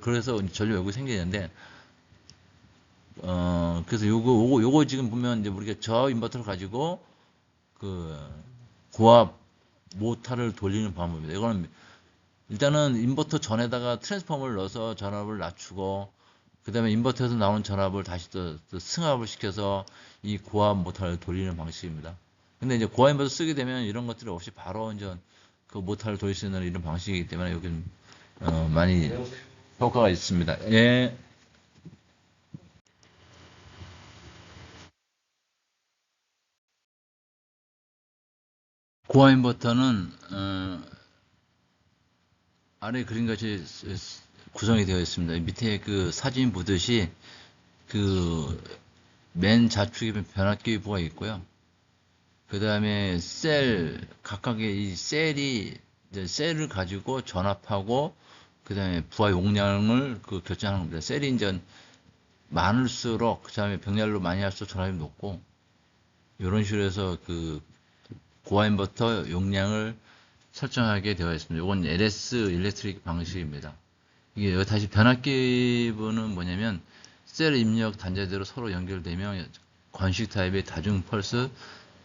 그래서 전류 왜곡이 생기는데, 그래서 요거 지금 보면 이제 우리가 저 인버터를 가지고 그 고압 모터를 돌리는 방법입니다. 이거는 일단은 인버터 전에다가 트랜스포머를 넣어서 전압을 낮추고, 그 다음에 인버터에서 나오는 전압을 다시 또 승합을 시켜서 이 고압 모터를 돌리는 방식입니다. 근데 이제 고압 인버터 쓰게 되면 이런 것들이 없이 바로 이제 그 모터를 돌릴 수 있는 이런 방식이기 때문에 여기는 많이 효과가 있습니다. 예. 고압 인버터는 아래 그림같이 구성이 되어 있습니다. 밑에 그 사진 보듯이 그 맨 좌측에 변압기부가 있고요. 그 다음에 각각의 이 셀이 이제 셀을 가지고 전압하고 그 다음에 부하 용량을 결정하는 겁니다. 셀이 이제 많을수록 그 다음에 병렬로 많이 할수록 전압이 높고, 이런 식으로 해서 그 고압 인버터 용량을 설정하게 되어 있습니다. 이건 LS 일렉트릭 방식입니다. 이게 여기 다시 변압기부는 뭐냐면 셀 입력 단자대로 서로 연결되면 건식 타입의 다중 펄스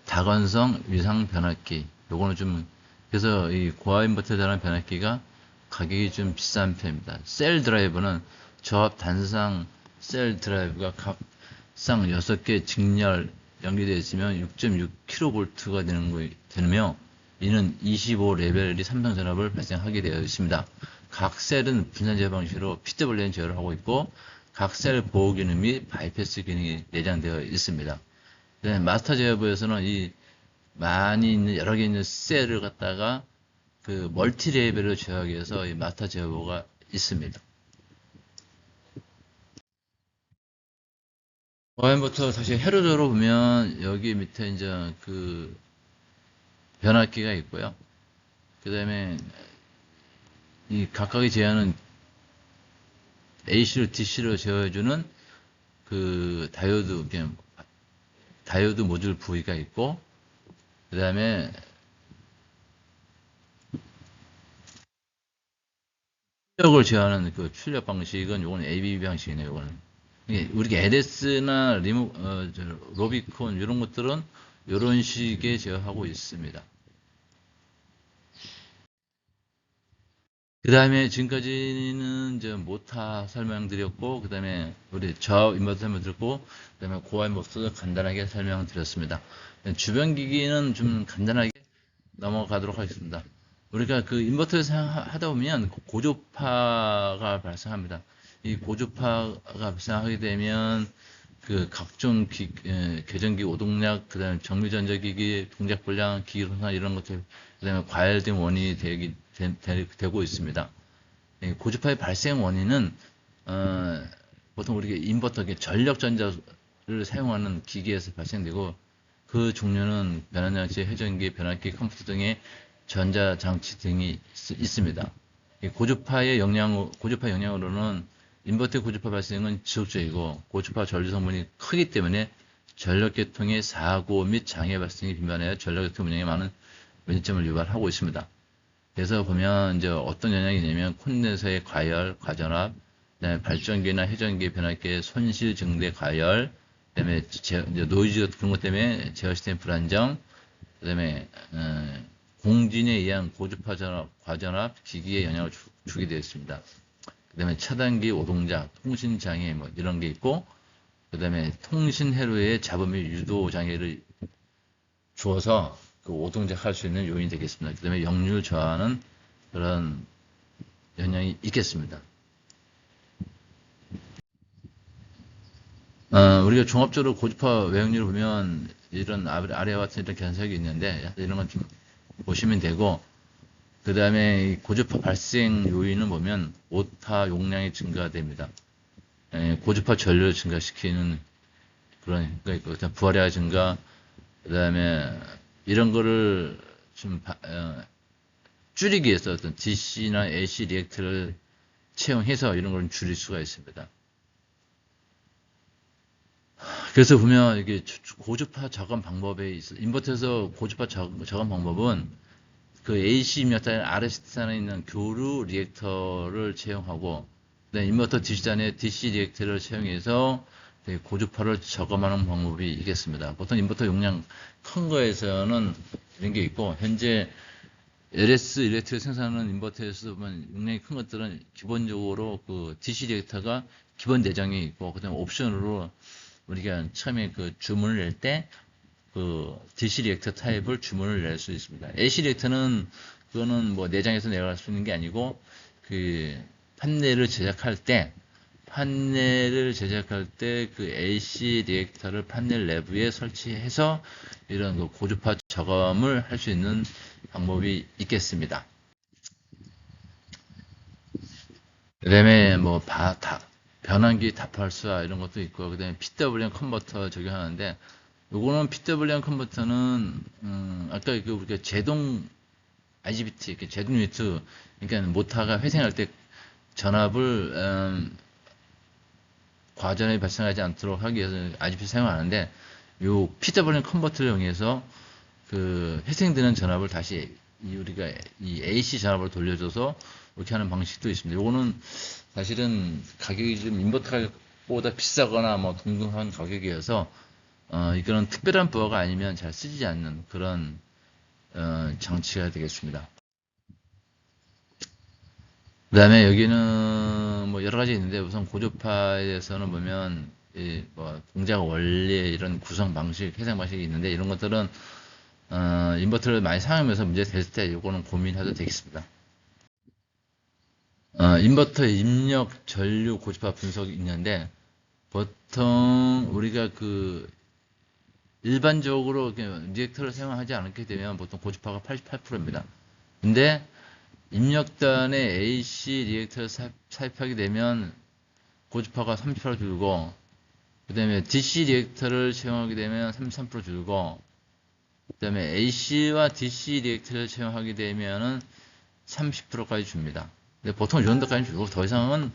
다관성 위상 변압기. 요거는 좀 그래서 이 고압 인버터에 달한 변압기가 가격이 좀 비싼 편입니다. 셀 드라이브는 저압 단상 셀 드라이브가 각상 6개 직렬 연결되어 있으면 6.6kV가 되며, 이는 25레벨이 삼성 전압을 발생하게 되어 있습니다. 각 셀은 분산 제어 방식으로 PWM 제어를 하고 있고, 각 셀 보호 기능 및 바이패스 기능이 내장되어 있습니다. 마스터 제어부에서는 이 많이 있는 여러 개 있는 셀을 갖다가 그 멀티 레벨로 제어하기 위해서 이 마스터 제어부가 있습니다. 고압부터 다시 회로적으로 보면 여기 밑에 이제 그 변압기가 있고요. 그 다음에 이 각각의 제어는 AC로 DC로 제어해주는 그 다이오드 모듈 부위가 있고, 그 다음에 출력을 제어하는 그 출력 방식은 요건 ABB 방식이네요. 요거는 우리가 LS나 로비콘 이런 것들은 이런 식의 제어하고 있습니다. 그 다음에 지금까지는 이제 모타 설명드렸고, 그 다음에 우리 저압 인버터 설명드렸고, 그 다음에 고압 인버터 간단하게 설명드렸습니다. 주변 기기는 좀 간단하게 넘어가도록 하겠습니다. 우리가 그 인버터를 사용하다 보면 고조파가 발생합니다. 이 고조파가 발생하게 되면 그 각종 계전기 오동력, 그 다음에 정밀전자기기, 동작불량, 기기손상 이런 것들, 그 다음에 과열된 원인이 되고 있습니다. 고주파의 발생 원인은 보통 우리가 인버터, 전력전자를 사용하는 기기에서 발생되고, 그 종류는 변환장치, 회전기, 변압기, 컴퓨터 등의 전자장치 등이 있습니다. 고주파 영향으로는 인버터 고주파 발생은 지속적이고, 고주파 전류 성분이 크기 때문에 전력계통의 사고 및 장애 발생이 빈번하여 전력계통 운영에 많은 문제점을 유발하고 있습니다. 그래서 보면 이제 어떤 영향이 있냐면 콘덴서의 과열, 과전압, 그다음에 발전기나 회전기, 변압기의 손실 증대 과열, 그다음에 이제 노이즈 그런 것 때문에 제어 시스템 불안정, 그다음에 공진에 의한 고주파 전압, 과전압 기기에 영향을 주게 되어 있습니다. 그다음에 차단기 오동작, 통신 장애 뭐 이런 게 있고, 그다음에 통신 회로의 잡음 및 유도 장애를 주어서 그 오동작 할 수 있는 요인이 되겠습니다. 그다음에 역률 저하는 그런 영향이 있겠습니다. 우리가 종합적으로 고주파 외역률을 보면 이런 아래와 같은 이런 견석이 있는데 이런 건 좀 보시면 되고, 그 다음에 고주파 발생 요인은 보면 오타 용량이 증가됩니다. 고주파 전류를 증가시키는 그런 거 있고, 부하량 증가, 그 다음에 이런 거를 좀 줄이기 위해서 어떤 DC나 AC 리액터를 채용해서 이런 걸 줄일 수가 있습니다. 그래서 보면 이게 고주파 저감 방법에 있어 인버터에서 고주파 저감 방법은 그 AC 몇 단위 RST 안에 있는 교류 리액터를 채용하고, 네, 인버터 뒷단에 DC 리액터를 사용해서 고주파를 저감하는 방법이 있겠습니다. 보통 인버터 용량 큰 거에서는 이런 게 있고, 현재 LS 일렉트릭 생산하는 인버터에서 보면 용량이 큰 것들은 기본적으로 그 DC 리액터가 기본 내장이 있고, 그다음 옵션으로 우리가 처음에 그 주문을 낼 때 그 DC 리액터 타입을 주문을 낼 수 있습니다. AC 리액터는 그거는 뭐 내장에서 내려갈 수 있는 게 아니고, 그 판넬을 제작할 때 그 AC 리액터를 판넬 내부에 설치해서 이런 그 고주파 저감을 할 수 있는 방법이 있겠습니다. 그 다음에 뭐 변환기 다팔수와 이런 것도 있고, 그 다음에 PWM 컨버터 적용하는데, 요거는 PWM 컨버터는 아까 그 우리가 제동 IGBT, 제동 유니트, 그러니까 모터가 회생할 때 전압을 과전이 발생하지 않도록 하기 위해서 IGBT 사용하는데, 요 PWM 컨버터를 이용해서 그 회생되는 전압을 다시 우리가 이 AC 전압으로 돌려줘서 이렇게 하는 방식도 있습니다. 요거는 사실은 가격이 좀 인버터 가격보다 비싸거나 뭐 동등한 가격이어서 이거는 특별한 부하가 아니면 잘 쓰지 않는 그런 장치가 되겠습니다. 그 다음에 여기는 뭐 여러 가지 있는데, 우선 고주파에 대해서는 보면 뭐 공작 원리 이런 구성 방식, 해상 방식이 있는데, 이런 것들은 인버터를 많이 사용하면서 문제 됐을 때 이거는 고민해도 되겠습니다. 인버터 입력 전류 고주파 분석이 있는데, 보통 우리가 그 일반적으로 리액터를 사용하지 않게 되면 보통 고주파가 88%입니다. 근데 입력단에 AC 리액터를 삽입하게 되면 고주파가 30% 줄고, 그 다음에 DC 리액터를 채용하게 되면 33% 줄고, 그 다음에 AC와 DC 리액터를 채용하게 되면은 30%까지 줍니다. 근데 보통 이 정도까지 주고 더 이상은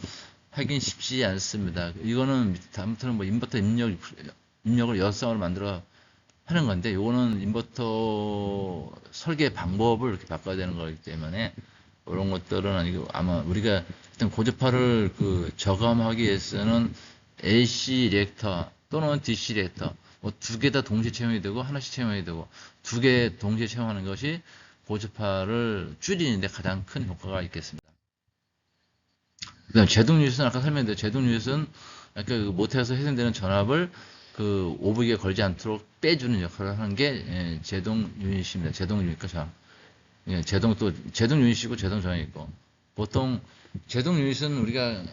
하긴 쉽지 않습니다. 이거는 다음부터는 뭐 인버터 입력을 여섯쌍으로 만들어 하는 건데, 이거는 인버터 설계 방법을 이렇게 바꿔야 되는 거기 때문에 이런 것들은 아니고, 아마 우리가 일단 고주파를 그 저감하기 위해서는 AC 리액터 또는 DC 리액터 뭐 두 개 다 동시에 채용이 되고 하나씩 채용이 되고 두 개 동시에 채용하는 것이 고주파를 줄이는데 가장 큰 효과가 있겠습니다. 그다음 제동 유닛은 아까 설명드린 제동 유닛은 아까 그 모터에서 회생되는 전압을 그 오브기에 걸지 않도록 빼주는 역할을 하는 게 제동 유닛입니다. 제동 유닛과 저항. 제동 유닛이고 제동 저항이 있고, 보통 제동 유닛은 우리가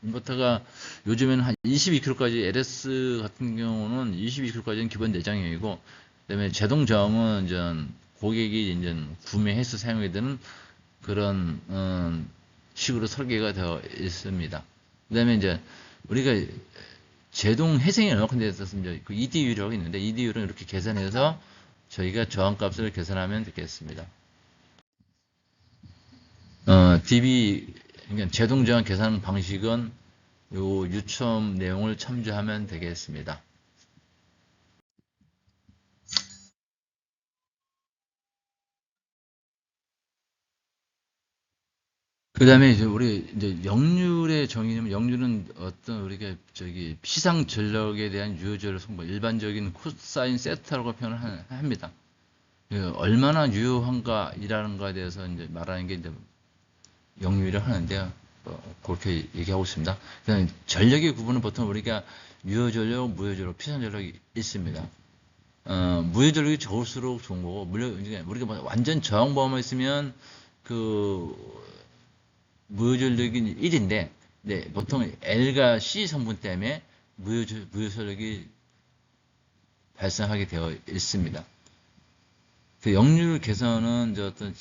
인버터가 요즘에는 한 22kg까지, LS 같은 경우는 22kg까지는 기본 내장형이고, 그다음에 제동 저항은 이제 고객이 이제 구매해서 사용하게 되는 그런 식으로 설계가 되어 있습니다. 그다음에 이제 우리가 제동 회생이 얼마큼 되어 있어서 그 EDU라고 있는데, EDU를 이렇게 계산해서 저희가 저항값을 계산하면 되겠습니다. DB, 그러니까 제동 저항 계산 방식은 요 유첨 내용을 참조하면 되겠습니다. 그 다음에 이제 우리 이제 역률의 정의는, 역률은 어떤 우리가 저기 시상 전력에 대한 유효율 성분, 일반적인 코사인 세타라고 표현을 합니다. 얼마나 유효한가이라는 거에 대해서 이제 말하는 게 이제 역률이라고 하는데요. 그렇게 얘기하고 있습니다. 그다음에 전력의 구분은 보통 우리가 유효전력, 무효전력, 피상전력이 있습니다. 무효전력이 적을수록 좋은 거고, 우리가 완전 저항보험만 있으면 그 무효전력이 1인데, 네, 보통 L과 C 성분 때문에 무효전력이 발생하게 되어 있습니다. 그 역률 개선은 어떤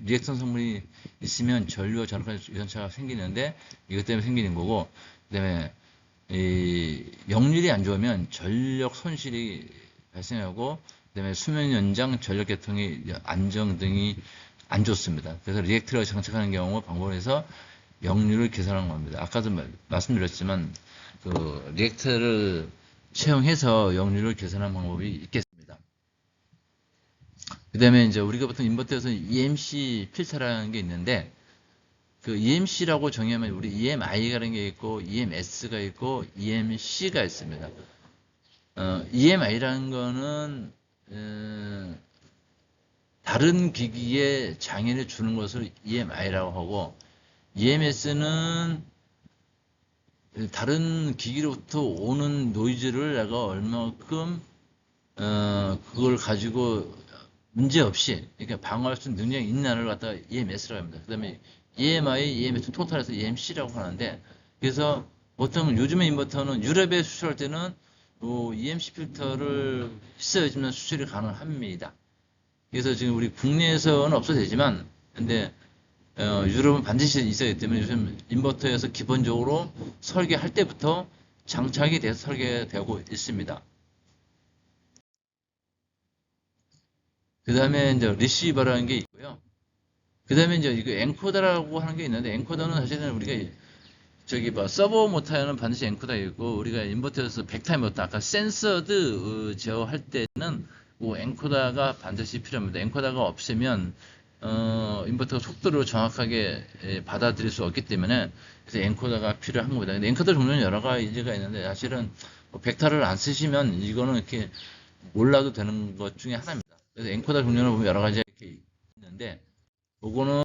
리액션 성분이 있으면 전류와 전압 유전차가 생기는데, 이것 때문에 생기는 거고, 그다음에 이 역률이 안 좋으면 전력 손실이 발생하고, 그다음에 수명 연장, 전력 계통의 안정 등이 안 좋습니다. 그래서 리액터를 장착하는 경우 방법에서 역률을 개선하는 겁니다. 아까도 말씀드렸지만 그 리액터를 채용해서 역률을 개선하는 방법이 있겠습니다. 그 다음에 이제 우리가 보통 인버터에서 EMC 필터라는 게 있는데, 그 EMC라고 정의하면 우리 EMI라는 게 있고 EMS가 있고 EMC가 있습니다. EMI라는 거는 다른 기기에 장애를 주는 것을 EMI라고 하고, EMS는 다른 기기로부터 오는 노이즈를 내가 얼마큼 그걸 가지고 문제 없이, 그러니까 방어할 수 있는 능력이 있냐를 갖다가 EMS라고 합니다. 그 다음에 EMI, EMS 토탈해서 EMC라고 하는데, 그래서 보통 요즘의 인버터는 유럽에 수출할 때는 EMC 필터를 비싸지만 수출이 가능합니다. 그래서 지금 우리 국내에서는 없어도 되지만, 근데 유럽은 반드시 있어야 되기 때문에 요즘 인버터에서 기본적으로 설계할 때부터 장착이 돼서 설계되고 있습니다. 그 다음에 이제 리시버라는 게 있고요. 그 다음에 이제 이거 엔코더라고 하는 게 있는데, 엔코더는 사실은 우리가 저기 서버 모터에는 반드시 엔코더가 있고, 우리가 인버터에서 백타임 모터, 아까 센서드 제어할 때는 엔코더가 반드시 필요합니다. 엔코더가 없으면 인버터 속도를 정확하게 받아들일 수 없기 때문에, 그래서 엔코더가 필요한 겁니다. 근데 엔코더 종류는 여러 가지가 있는데, 사실은 벡터를 안 쓰시면 이거는 이렇게 몰라도 되는 것 중에 하나입니다. 그래서 엔코더 종류는 보면 여러 가지가 이렇게 있는데, 그거는